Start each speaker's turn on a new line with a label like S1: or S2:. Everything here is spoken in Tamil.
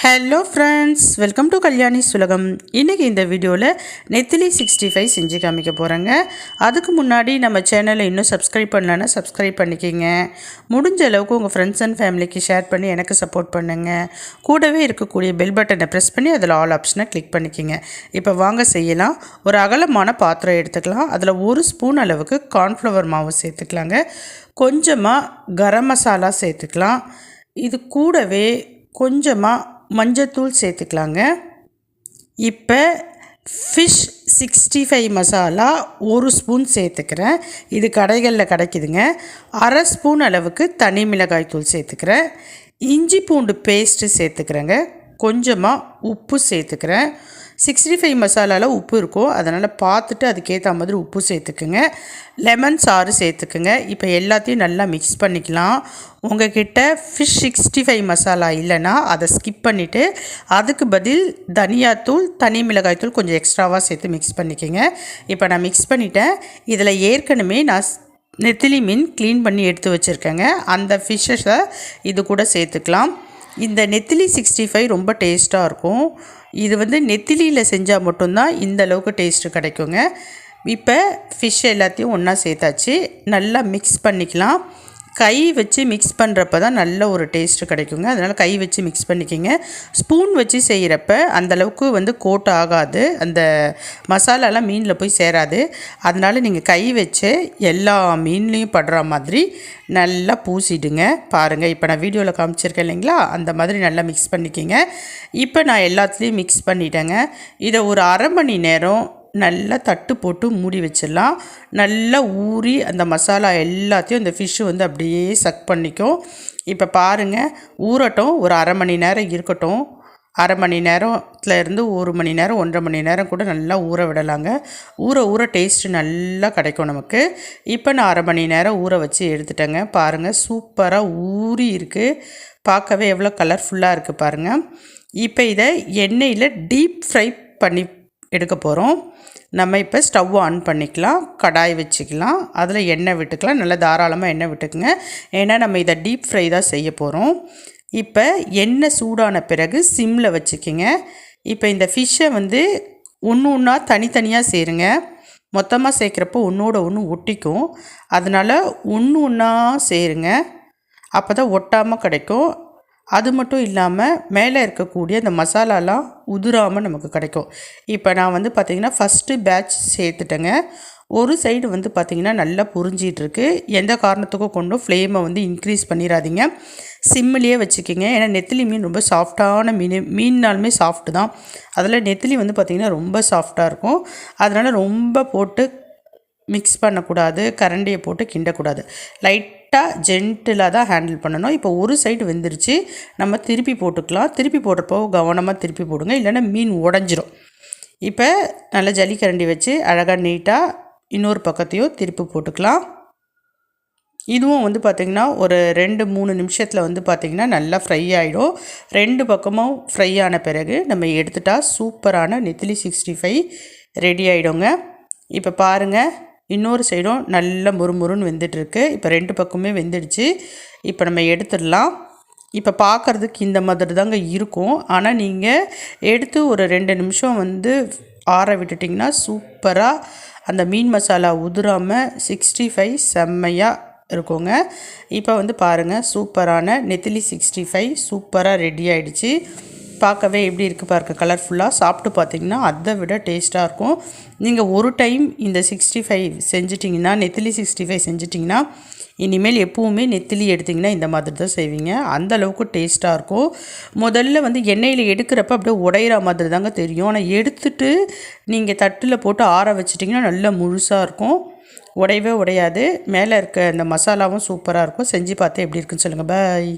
S1: Hello friends, welcome to Kalyani சுலகம். இன்றைக்கி இந்த வீடியோவில் நெத்திலி 65 செஞ்சு காமிக்க போகிறேங்க. அதுக்கு முன்னாடி நம்ம சேனலை இன்னும் சப்ஸ்கிரைப் பண்ணலன்னா சப்ஸ்கிரைப் பண்ணிக்கிங்க. முடிஞ்ச அளவுக்கு உங்கள் ஃப்ரெண்ட்ஸ் அண்ட் ஃபேமிலிக்கு ஷேர் பண்ணி எனக்கு சப்போர்ட் பண்ணுங்கள். கூடவே இருக்கக்கூடிய பெல் பட்டனை ப்ரெஸ் பண்ணி அதில் ஆல் ஆப்ஷனை கிளிக் பண்ணிக்கிங்க. இப்போ வாங்க செய்யலாம். ஒரு அகலமான பாத்திரம் எடுத்துக்கலாம். அதில் 1 ஸ்பூன் அளவுக்கு கார்ன்ஃப்ளவர் மாவு சேர்த்துக்கலாங்க. கொஞ்சமாக கரம் மசாலா சேர்த்துக்கலாம். இது கூடவே கொஞ்சமாக மஞ்சத்தூள் சேர்த்துக்கலாங்க. இப்போ ஃபிஷ் 65 மசாலா 1 ஸ்பூன் சேர்த்துக்கிறேன். இது கடைகளில் கிடைக்குதுங்க. அரை ஸ்பூன் அளவுக்கு தனி மிளகாய் தூள் சேர்த்துக்கிறேன். இஞ்சி பூண்டு பேஸ்ட்டு சேர்த்துக்கிறேங்க. கொஞ்சமாக உப்பு சேர்த்துக்கிறேன். 65 மசாலாவில் உப்பு இருக்கும், அதனால் பார்த்துட்டு அதுக்கேற்ற மாதிரி உப்பு சேர்த்துக்குங்க. லெமன் சாறு சேர்த்துக்குங்க. இப்போ எல்லாத்தையும் நல்லா மிக்ஸ் பண்ணிக்கலாம். உங்கள்கிட்ட ஃபிஷ் 65 மசாலா இல்லைன்னா அதை ஸ்கிப் பண்ணிவிட்டு அதுக்கு பதில் தனியாத்தூள் தனி மிளகாய் தூள் கொஞ்சம் எக்ஸ்ட்ராவாக சேர்த்து மிக்ஸ் பண்ணிக்கோங்க. இப்போ நான் மிக்ஸ் பண்ணிட்டேன். இதில் ஏற்கனவே நான் நெத்திலி மீன் க்ளீன் பண்ணி எடுத்து வச்சுருக்கேங்க. அந்த ஃபிஷ்ஷை இது கூட சேர்த்துக்கலாம். இந்த நெத்திலி 65 ரொம்ப டேஸ்ட்டாக இருக்கும். இது நெத்திலியில் செஞ்சால் மட்டும்தான் இந்த அளவுக்கு டேஸ்ட்டு கிடைக்குங்க. இப்போ ஃபிஷ் எல்லாத்தையும் ஒன்றா சேர்த்தாச்சு. நல்லா மிக்ஸ் பண்ணிக்கலாம். கை வச்சு மிக்ஸ் பண்ணுறப்ப தான் நல்ல ஒரு டேஸ்ட்டு கிடைக்குங்க. அதனால் கை வச்சு மிக்ஸ் பண்ணிக்கிங்க. ஸ்பூன் வச்சு செய்கிறப்ப அந்தளவுக்கு கோட் ஆகாது, அந்த மசாலாலாம் மீனில் போய் சேராது. அதனால் நீங்கள் கை வச்சு எல்லா மீன்லேயும் படுற மாதிரி நல்லா பூசிடுங்க. பாருங்கள், இப்போ நான் வீடியோவில் காமிச்சிருக்கேன் இல்லைங்களா, அந்த மாதிரி நல்லா மிக்ஸ் பண்ணிக்கிங்க. இப்போ நான் எல்லாத்துலேயும் மிக்ஸ் பண்ணிட்டேங்க. இதை ஒரு அரை மணி நேரம் நல்லா தட்டு போட்டு மூடி வச்சிடலாம். நல்லா ஊறி அந்த மசாலா எல்லாத்தையும் இந்த ஃபிஷ்ஷு அப்படியே சக் பண்ணிக்கும். இப்போ பாருங்கள், ஊறட்டும். ஒரு அரை மணி நேரம் இருக்கட்டும். அரை மணி நேரத்துலேருந்து 1 மணி நேரம் 1.5 மணி நேரம் கூட நல்லா ஊற விடலாங்க. ஊற டேஸ்ட்டு நல்லா கிடைக்கும் நமக்கு. இப்போ நான் அரை மணி நேரம் ஊற வச்சு எடுத்துட்டேங்க. பாருங்கள், சூப்பராக ஊறி இருக்குது. பார்க்கவே எவ்வளோ கலர்ஃபுல்லாக இருக்குது பாருங்கள். இப்போ இதை எண்ணெயில் டீப் ஃப்ரை பண்ணி எடுக்க போகிறோம். நம்ம இப்போ ஸ்டவ் ஆன் பண்ணிக்கலாம். கடாய் வச்சுக்கலாம். அதில் எண்ணெய் விட்டுக்கலாம். நல்லா தாராளமாக எண்ணெய் விட்டுக்குங்க. ஏன்னா நம்ம இதை டீப் ஃப்ரை தான் செய்ய போகிறோம். இப்போ எண்ணெய் சூடான பிறகு சிம்மில் வச்சுக்கிங்க. இப்போ இந்த ஃபிஷ்ஷை ஒன்று ஒன்றா தனித்தனியாக சேருங்க. மொத்தமாக சேர்க்குறப்போ ஒன்றோட ஒன்று ஒட்டிக்கும். அதனால் ஒன்றா சேருங்க. அப்போ தான் ஒட்டாமல் கிடைக்கும். அது மட்டும் இல்லாமல் மேலே இருக்கக்கூடிய அந்த மசாலாலாம் உதிராமல் நமக்கு கிடைக்கும். இப்போ நான் பார்த்திங்கன்னா ஃபஸ்ட்டு பேட்ச் சேர்த்துட்டேங்க. ஒரு சைடு பார்த்திங்கன்னா நல்லா புரிஞ்சிகிட்ருக்கு. எந்த காரணத்துக்கும் கொண்டும் ஃப்ளேமை இன்க்ரீஸ் பண்ணிடாதீங்க. சிம்மிலேயே வச்சுக்கிங்க. ஏன்னா நெத்திலி மீன் ரொம்ப சாஃப்டான மீன்னாலுமே சாஃப்ட்டு தான். அதில் நெத்திலி பார்த்திங்கன்னா ரொம்ப சாஃப்டாக இருக்கும். அதனால் ரொம்ப போட்டு மிக்ஸ் பண்ணக்கூடாது, கரண்டியை போட்டு கிண்டக்கூடாது. லைட்டாக ஜென்டிலாக தான் ஹேண்டில் பண்ணணும். இப்போ ஒரு சைடு வெந்துருச்சு, நம்ம திருப்பி போட்டுக்கலாம். திருப்பி போடுறப்போ கவனமாக திருப்பி போடுங்க, இல்லைன்னா மீன் உடஞ்சிரும். இப்போ நல்லா ஜல்லிக்கரண்டி வச்சு அழகாக நீட்டாக இன்னொரு பக்கத்தையும் திருப்பி போட்டுக்கலாம். இதுவும் பார்த்திங்கன்னா ஒரு 2-3 நிமிஷத்தில் பார்த்திங்கன்னா நல்லா ஃப்ரை ஆகிடும். 2 பக்கமும் ஃப்ரை ஆன பிறகு நம்ம எடுத்துட்டால் சூப்பரான நெத்திலி 65 ரெடி ஆகிடுங்க. இப்போ பாருங்கள், இன்னொரு சைடும் நல்ல முறுமுறுன்னு வெந்துட்டுருக்கு. இப்போ 2 பக்கமே வெந்துடுச்சு. இப்போ நம்ம எடுத்துடலாம். இப்போ பார்க்குறதுக்கு இந்த மாதிரி தாங்க இருக்கும். ஆனால் நீங்கள் எடுத்து ஒரு 2 நிமிஷம் ஆற விட்டுட்டிங்கன்னா சூப்பராக அந்த மீன் மசாலா உதிராமல் 65 செம்மையாக இருக்குங்க. இப்போ பாருங்கள், சூப்பரான நெத்திலி 65 சூப்பராக ரெடி ஆகிடுச்சு. பார்க்கவே எப்படி இருக்குது பாருங்கள், கலர்ஃபுல்லாக. சாப்பிட்டு பார்த்திங்கன்னா அதை விட டேஸ்ட்டாக இருக்கும். நீங்கள் ஒரு டைம் இந்த 65 செஞ்சிட்டிங்கன்னா, நெத்திலி 65 செஞ்சிட்டிங்கன்னா இனிமேல் எப்போவுமே நெத்திலி எடுத்திங்கன்னா இந்த மாதிரி தான் செய்வீங்க. அந்தளவுக்கு டேஸ்ட்டாக இருக்கும். முதல்ல எண்ணெயில் எடுக்கிறப்ப அப்படியே உடையிற மாதிரி தாங்க தெரியும். ஆனால் எடுத்துட்டு நீங்கள் தட்டில் போட்டு ஆற வச்சிட்டிங்கன்னா நல்லா முழுசாக இருக்கும். உடையவே உடையாது. மேலே இருக்க அந்த மசாலாவும் சூப்பராக இருக்கும். செஞ்சு பார்த்து எப்படி இருக்குன்னு சொல்லுங்கள். பாய்.